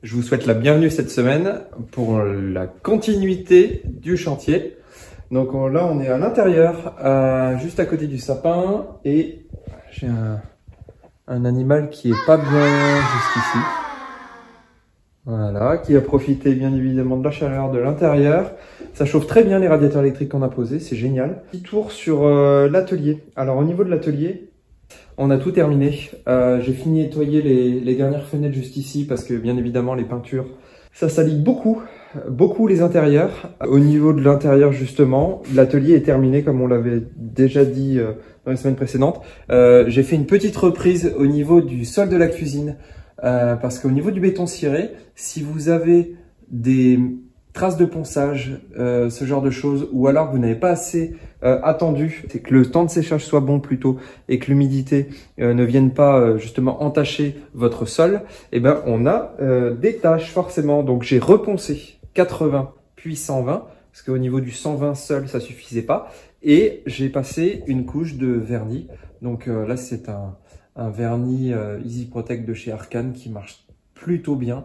Je vous souhaite la bienvenue cette semaine pour la continuité du chantier. Donc là, on est à l'intérieur, juste à côté du sapin, et j'ai un animal qui est pas bien jusqu'ici. Voilà, qui a profité bien évidemment de la chaleur de l'intérieur. Ça chauffe très bien les radiateurs électriques qu'on a posés, c'est génial. Petit tour sur l'atelier. Alors au niveau de l'atelier, on a tout terminé. J'ai fini nettoyer les dernières fenêtres juste ici parce que bien évidemment les peintures, ça salit beaucoup les intérieurs. Au niveau de l'intérieur justement, l'atelier est terminé comme on l'avait déjà dit dans les semaines précédentes. J'ai fait une petite reprise au niveau du sol de la cuisine parce qu'au niveau du béton ciré, si vous avez des traces de ponçage, ce genre de choses, ou alors que vous n'avez pas assez attendu, c'est que le temps de séchage soit bon plutôt et que l'humidité ne vienne pas justement entacher votre sol, et ben on a des taches forcément. Donc j'ai reponcé 80 puis 120 parce qu'au niveau du 120 seul ça suffisait pas, et j'ai passé une couche de vernis. Donc là c'est un vernis Easy Protect de chez Arcan qui marche plutôt bien.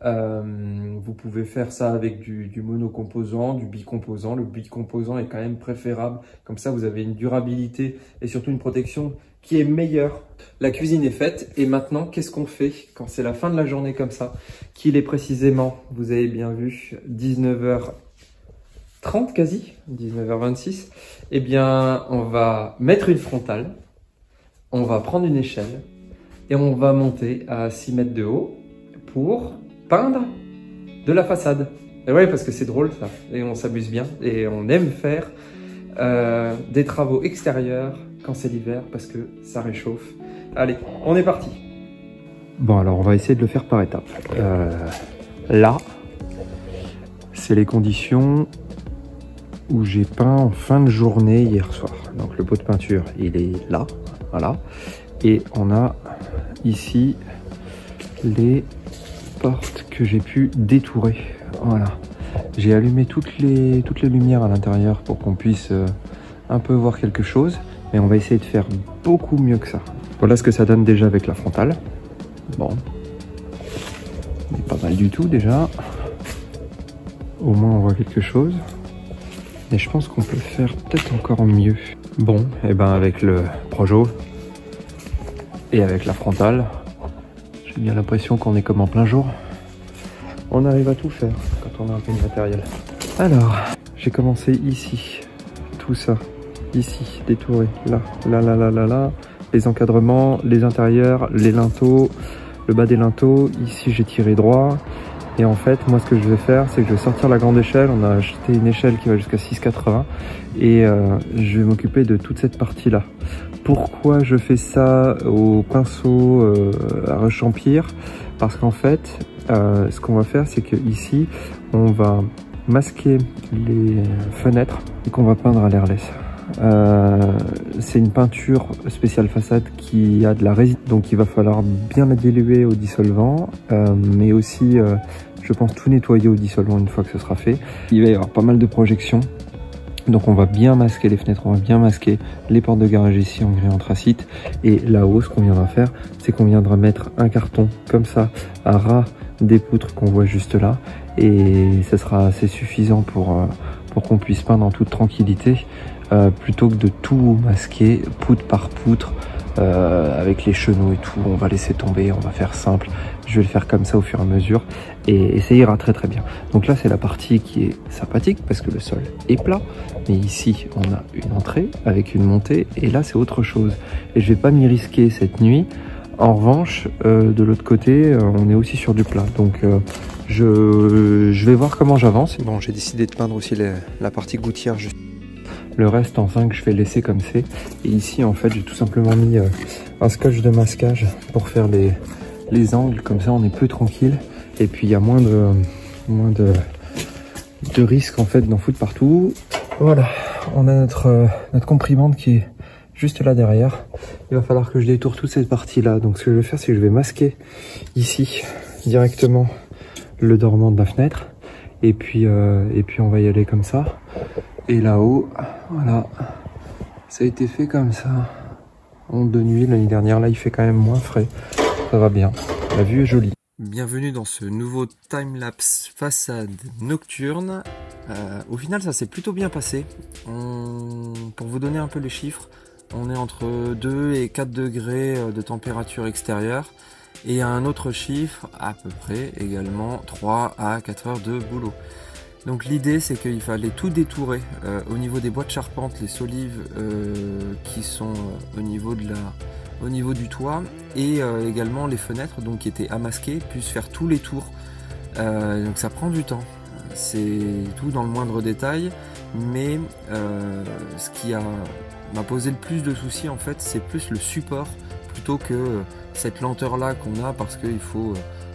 Vous pouvez faire ça avec du monocomposant, du bicomposant. Le bicomposant est quand même préférable, comme ça vous avez une durabilité et surtout une protection qui est meilleure. La cuisine est faite, et maintenant qu'est-ce qu'on fait quand c'est la fin de la journée comme ça, qu'il est précisément, vous avez bien vu, 19h30 quasi, 19h26. Eh bien on va mettre une frontale, on va prendre une échelle et on va monter à 6 mètres de haut pour peindre de la façade. Et ouais, parce que c'est drôle ça, et on s'amuse bien, et on aime faire des travaux extérieurs quand c'est l'hiver parce que ça réchauffe. Allez, on est parti. Bon, alors on va essayer de le faire par étapes. Là, c'est les conditions où j'ai peint en fin de journée hier soir. Donc le pot de peinture, il est là, voilà. Et on a ici les portes que j'ai pu détourer. Voilà, j'ai allumé toutes les lumières à l'intérieur pour qu'on puisse un peu voir quelque chose, mais on va essayer de faire beaucoup mieux que ça. Voilà ce que ça donne déjà avec la frontale. Bon, mais pas mal du tout déjà. Au moins on voit quelque chose, mais je pense qu'on peut faire peut-être encore mieux. Bon, et ben avec le Projo et avec la frontale, j'ai bien l'impression qu'on est comme en plein jour. On arrive à tout faire quand on a un peu de matériel. Alors, j'ai commencé ici, tout ça, ici, détouré, là, les encadrements, les intérieurs, les linteaux, le bas des linteaux. Ici, j'ai tiré droit. Et en fait, moi, ce que je vais faire, c'est que je vais sortir la grande échelle. On a acheté une échelle qui va jusqu'à 6,80 et je vais m'occuper de toute cette partie-là. Pourquoi je fais ça au pinceau à rechampir? Parce qu'en fait, ce qu'on va faire, c'est que ici, on va masquer les fenêtres et qu'on va peindre à l'airless. C'est une peinture spéciale façade qui a de la résine, donc il va falloir bien la diluer au dissolvant, mais aussi, je pense, tout nettoyer au dissolvant une fois que ce sera fait. Il va y avoir pas mal de projections. Donc on va bien masquer les fenêtres, on va bien masquer les portes de garage ici en gris anthracite. Et là-haut, ce qu'on viendra faire, c'est qu'on viendra mettre un carton comme ça à ras des poutres qu'on voit juste là. Et ça sera assez suffisant pour qu'on puisse peindre en toute tranquillité, plutôt que de tout masquer poutre par poutre avec les chenaux et tout. On va laisser tomber, on va faire simple. Je vais le faire comme ça au fur et à mesure et ça ira très très bien. Donc là, c'est la partie qui est sympathique parce que le sol est plat. Mais ici, on a une entrée avec une montée et là, c'est autre chose. Et je vais pas m'y risquer cette nuit. En revanche, de l'autre côté, on est aussi sur du plat. Donc je vais voir comment j'avance. Bon, j'ai décidé de peindre aussi la partie gouttière juste. Le reste, enfin, que je vais laisser comme c'est. Et ici, en fait, j'ai tout simplement mis un scotch de masquage pour faire les angles. Comme ça, on est plus tranquille. Et puis, il y a moins de risques, en fait, d'en foutre partout. Voilà, on a notre comprimante qui est juste là derrière. Il va falloir que je détourne toute cette partie-là. Donc, ce que je vais faire, c'est que je vais masquer ici, directement, le dormant de la fenêtre. Et puis on va y aller comme ça. Et là-haut, voilà, ça a été fait comme ça. En de nuit l'année dernière, là il fait quand même moins frais. Ça va bien, la vue est jolie. Bienvenue dans ce nouveau timelapse façade nocturne. Au final ça s'est plutôt bien passé. Pour vous donner un peu les chiffres, on est entre 2 et 4 degrés de température extérieure et un autre chiffre à peu près également 3 à 4 heures de boulot. Donc l'idée c'est qu'il fallait tout détourer au niveau des bois de charpente, les solives qui sont au niveau du toit et également les fenêtres donc qui étaient amasquées, plus faire tous les tours. Donc ça prend du temps, c'est tout dans le moindre détail, mais ce qui m'a posé le plus de soucis en fait c'est plus le support plutôt que cette lenteur là qu'on a parce qu'il faut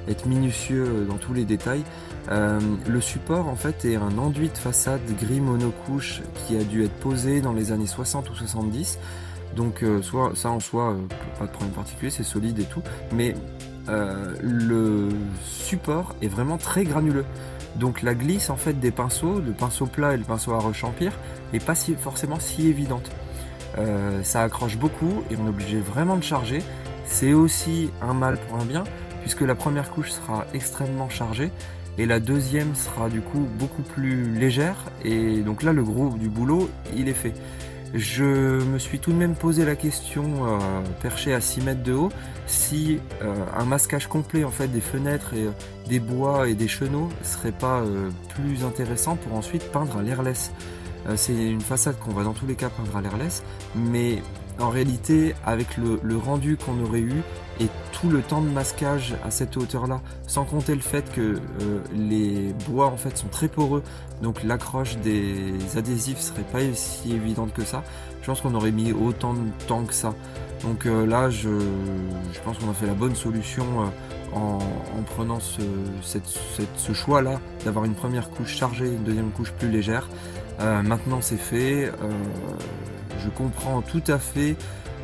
être minutieux dans tous les détails. Le support en fait est un enduit de façade gris monocouche qui a dû être posé dans les années 60 ou 70. Donc ça en soi, pas de problème particulier, c'est solide et tout, mais le support est vraiment très granuleux. Donc la glisse en fait des pinceaux, le pinceau plat et le pinceau à rechampir, n'est pas forcément si évidente. Ça accroche beaucoup et on est obligé vraiment de charger. C'est aussi un mal pour un bien, puisque la première couche sera extrêmement chargée et la deuxième sera du coup beaucoup plus légère, et donc là le gros du boulot il est fait. Je me suis tout de même posé la question, perché à 6 mètres de haut, si un masquage complet en fait des fenêtres et des bois et des chenaux serait pas plus intéressant pour ensuite peindre à l'airless. C'est une façade qu'on va dans tous les cas peindre à l'airless, mais en réalité avec le rendu qu'on aurait eu et tout le temps de masquage à cette hauteur là, sans compter le fait que les bois en fait sont très poreux, donc l'accroche des adhésifs serait pas si évidente que ça, je pense qu'on aurait mis autant de temps que ça. Donc là je pense qu'on a fait la bonne solution en prenant ce choix là d'avoir une première couche chargée et une deuxième couche plus légère. Maintenant c'est fait, je comprends tout à fait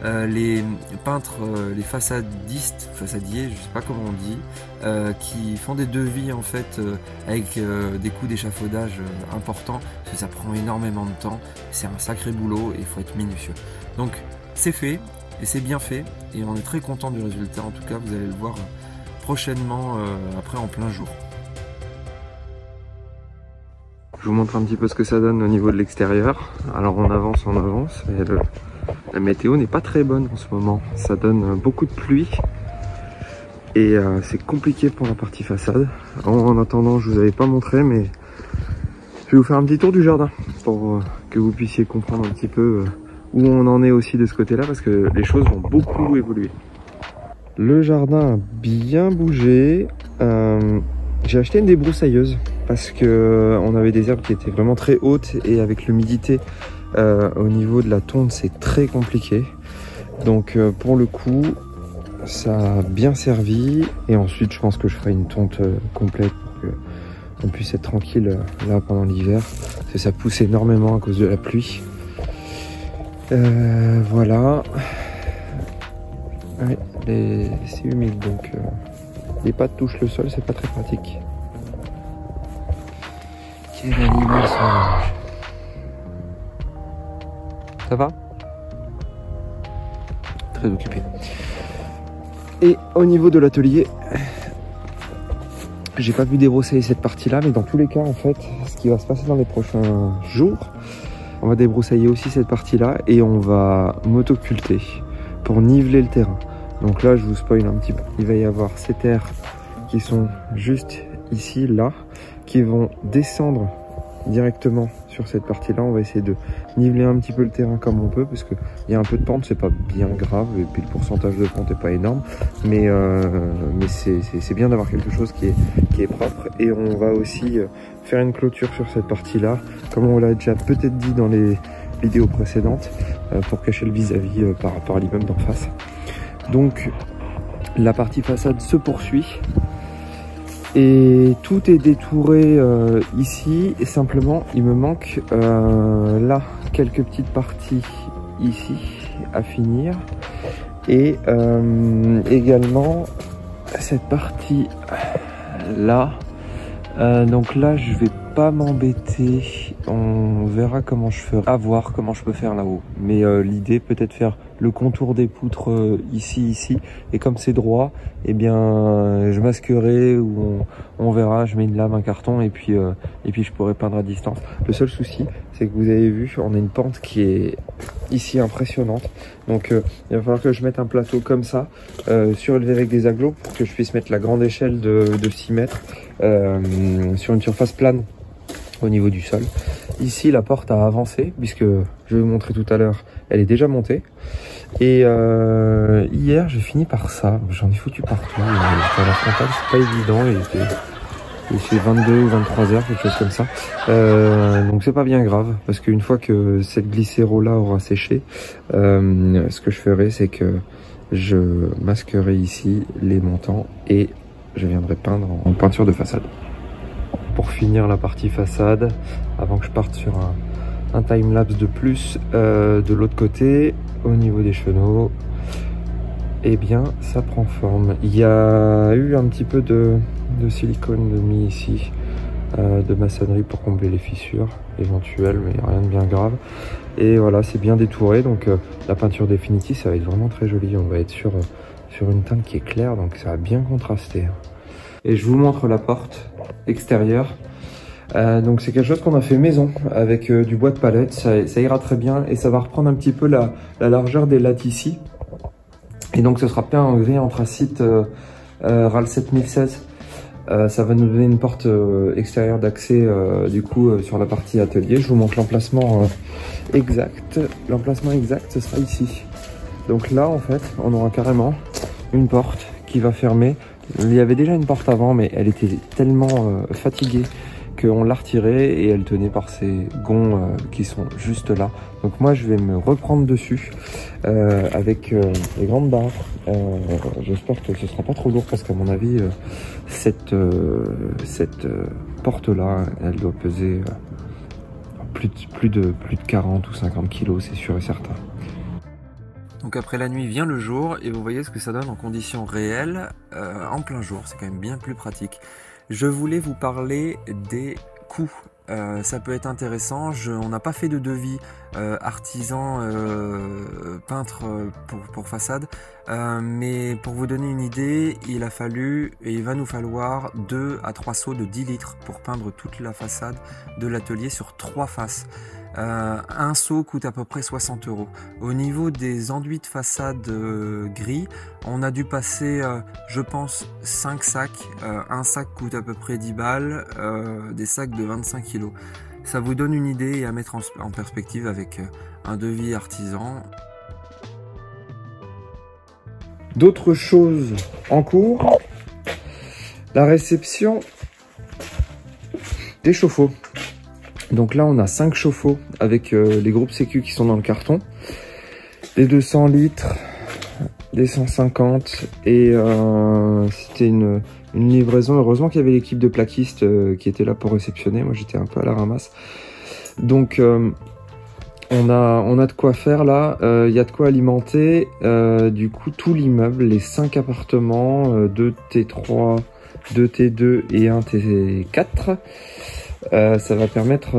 les peintres, les façadiers, je sais pas comment on dit, qui font des devis en fait avec des coûts d'échafaudage importants, parce que ça prend énormément de temps, c'est un sacré boulot et il faut être minutieux. Donc c'est fait et c'est bien fait et on est très content du résultat. En tout cas vous allez le voir prochainement après en plein jour. Je vous montre un petit peu ce que ça donne au niveau de l'extérieur. Alors on avance, mais la météo n'est pas très bonne en ce moment. Ça donne beaucoup de pluie et c'est compliqué pour la partie façade. En attendant, je vous avais pas montré, mais je vais vous faire un petit tour du jardin pour que vous puissiez comprendre un petit peu où on en est aussi de ce côté-là, parce que les choses vont beaucoup évoluer. Le jardin a bien bougé. J'ai acheté une débroussailleuse parce que on avait des herbes qui étaient vraiment très hautes et avec l'humidité au niveau de la tonte c'est très compliqué. Donc pour le coup ça a bien servi, et ensuite je pense que je ferai une tonte complète pour qu'on puisse être tranquille là pendant l'hiver, parce que ça pousse énormément à cause de la pluie. Voilà. Ouais, c'est humide donc les pattes touchent le sol, c'est pas très pratique. Quel animal sauvage. Ça va? Très occupé. Et au niveau de l'atelier, j'ai pas pu débroussailler cette partie là, mais dans tous les cas en fait, ce qui va se passer dans les prochains jours, on va débroussailler aussi cette partie là et on va motoculter pour niveler le terrain. Donc là je vous spoil un petit peu, il va y avoir ces terres qui sont juste ici, là, qui vont descendre directement sur cette partie là. On va essayer de niveler un petit peu le terrain comme on peut, parce qu'il y a un peu de pente, c'est pas bien grave, et puis le pourcentage de pente est pas énorme, mais c'est bien d'avoir quelque chose qui est propre. Et on va aussi faire une clôture sur cette partie là, comme on l'a déjà peut-être dit dans les vidéos précédentes, pour cacher le vis-à-vis par rapport à l'immeuble d'en face. Donc la partie façade se poursuit et tout est détouré ici, et simplement il me manque là quelques petites parties ici à finir, et également cette partie là. Donc là je vais pas m'embêter, on verra comment je ferai, à voir comment je peux faire là-haut, mais l'idée peut-être faire le contour des poutres ici. Et comme c'est droit, eh bien je masquerai ou on verra, je mets une lame, un carton et puis je pourrai peindre à distance. Le seul souci, c'est que vous avez vu, on a une pente qui est ici impressionnante. Donc il va falloir que je mette un plateau comme ça, surélevé avec des agglos pour que je puisse mettre la grande échelle de 6 mètres sur une surface plane au niveau du sol. Ici, la porte a avancé, puisque je vais vous montrer tout à l'heure, elle est déjà montée. Et hier, j'ai fini par ça. J'en ai foutu partout. J'étais à la frontale, c'est pas évident. Il fait 22 ou 23 heures, quelque chose comme ça. Donc c'est pas bien grave, parce qu'une fois que cette glycéro-là aura séché, ce que je ferai, c'est que je masquerai ici les montants et je viendrai peindre en peinture de façade. Pour finir la partie façade, avant que je parte sur un time-lapse de plus de l'autre côté, au niveau des chenaux, eh bien ça prend forme. Il y a eu un petit peu de silicone de mis ici, de maçonnerie pour combler les fissures éventuelles, mais rien de bien grave. Et voilà, c'est bien détouré, donc la peinture définitive, ça va être vraiment très joli. On va être sur une teinte qui est claire, donc ça va bien contraster. Et je vous montre la porte extérieure. Donc c'est quelque chose qu'on a fait maison avec du bois de palette, ça ira très bien et ça va reprendre un petit peu la largeur des lattes ici. Et donc ce sera peint en gris anthracite RAL 7016. Ça va nous donner une porte extérieure d'accès du coup sur la partie atelier. Je vous montre l'emplacement exact. L'emplacement exact, ce sera ici. Donc là en fait on aura carrément une porte qui va fermer. Il y avait déjà une porte avant, mais elle était tellement fatiguée qu'on l'a retirée et elle tenait par ces gonds qui sont juste là. Donc moi je vais me reprendre dessus avec les grandes barres. J'espère que ce sera pas trop lourd parce qu'à mon avis cette porte là, elle doit peser plus de 40 ou 50 kilos, c'est sûr et certain. Donc après la nuit vient le jour et vous voyez ce que ça donne en conditions réelles en plein jour, c'est quand même bien plus pratique. Je voulais vous parler des coûts, ça peut être intéressant, on n'a pas fait de devis artisan peintre pour façade, mais pour vous donner une idée, il va nous falloir 2 à 3 seaux de 10 litres pour peindre toute la façade de l'atelier sur 3 faces. Un seau coûte à peu près 60 €. Au niveau des enduits de façade gris, on a dû passer, je pense, 5 sacs. Un sac coûte à peu près 10 balles, des sacs de 25 kg. Ça vous donne une idée et à mettre en perspective avec un devis artisan. D'autres choses en cours, la réception des chauffe-eau. Donc là, on a 5 chauffe-eau avec les groupes sécu qui sont dans le carton. Des 200 litres, des 150 et c'était une livraison. Heureusement qu'il y avait l'équipe de plaquistes qui était là pour réceptionner. Moi, j'étais un peu à la ramasse. Donc, on a de quoi faire là. Il y a de quoi alimenter du coup tout l'immeuble, les 5 appartements, 2 T3, 2 T2 et 1 T4. Ça va permettre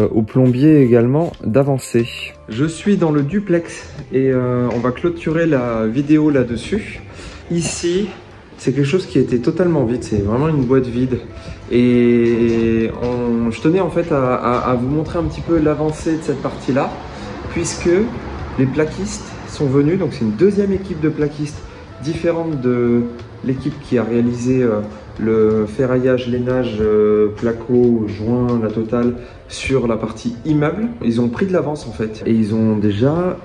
aux plombiers également d'avancer. Je suis dans le duplex et on va clôturer la vidéo là-dessus. Ici, c'est quelque chose qui était totalement vide, c'est vraiment une boîte vide. Et je tenais en fait à vous montrer un petit peu l'avancée de cette partie-là, puisque les plaquistes sont venus, donc c'est une deuxième équipe de plaquistes différente de l'équipe qui a réalisé le ferraillage, lainage, placo, joint, la totale sur la partie immeuble. Ils ont pris de l'avance en fait et ils ont déjà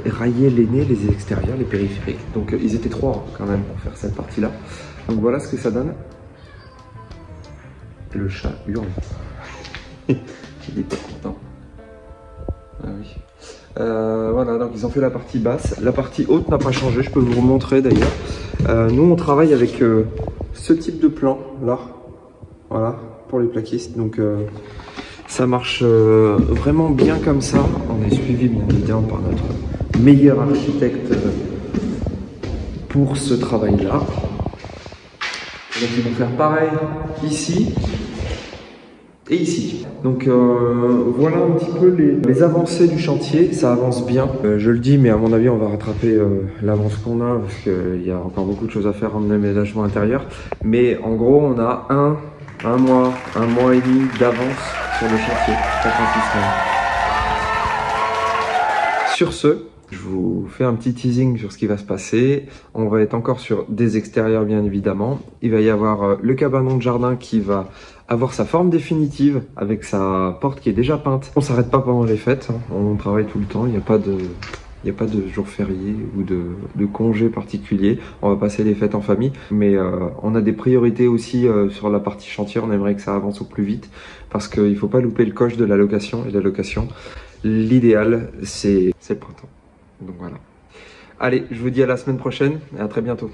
raillé, lainé les extérieurs, les périphériques. Donc ils étaient 3 quand même pour faire cette partie là. Donc voilà ce que ça donne. Le chat hurle. Il est pas content. Ah oui. Voilà, donc ils ont fait la partie basse. La partie haute n'a pas changé, je peux vous remontrer d'ailleurs. Nous on travaille avec ce type de plan là, voilà, pour les plaquistes. Donc ça marche vraiment bien comme ça. On est suivi bien évidemment par notre meilleur architecte pour ce travail là. Donc ils vont faire pareil ici. et ici. Donc voilà un petit peu les avancées du chantier, ça avance bien. Je le dis, mais à mon avis on va rattraper l'avance qu'on a parce qu'il y a encore beaucoup de choses à faire en aménagement intérieur. Mais en gros on a un mois et demi d'avance sur le chantier, 4 à 6 semaines. Sur ce, je vous fais un petit teasing sur ce qui va se passer. On va être encore sur des extérieurs bien évidemment. Il va y avoir le cabanon de jardin qui va avoir sa forme définitive avec sa porte qui est déjà peinte. On s'arrête pas pendant les fêtes, hein. On travaille tout le temps, il n'y a pas de jour férié ou de congé particulier. On va passer les fêtes en famille, mais on a des priorités aussi sur la partie chantier. On aimerait que ça avance au plus vite parce qu'il ne faut pas louper le coche de la location. Et la location, l'idéal, c'est le printemps. Donc voilà. Allez, je vous dis à la semaine prochaine et à très bientôt.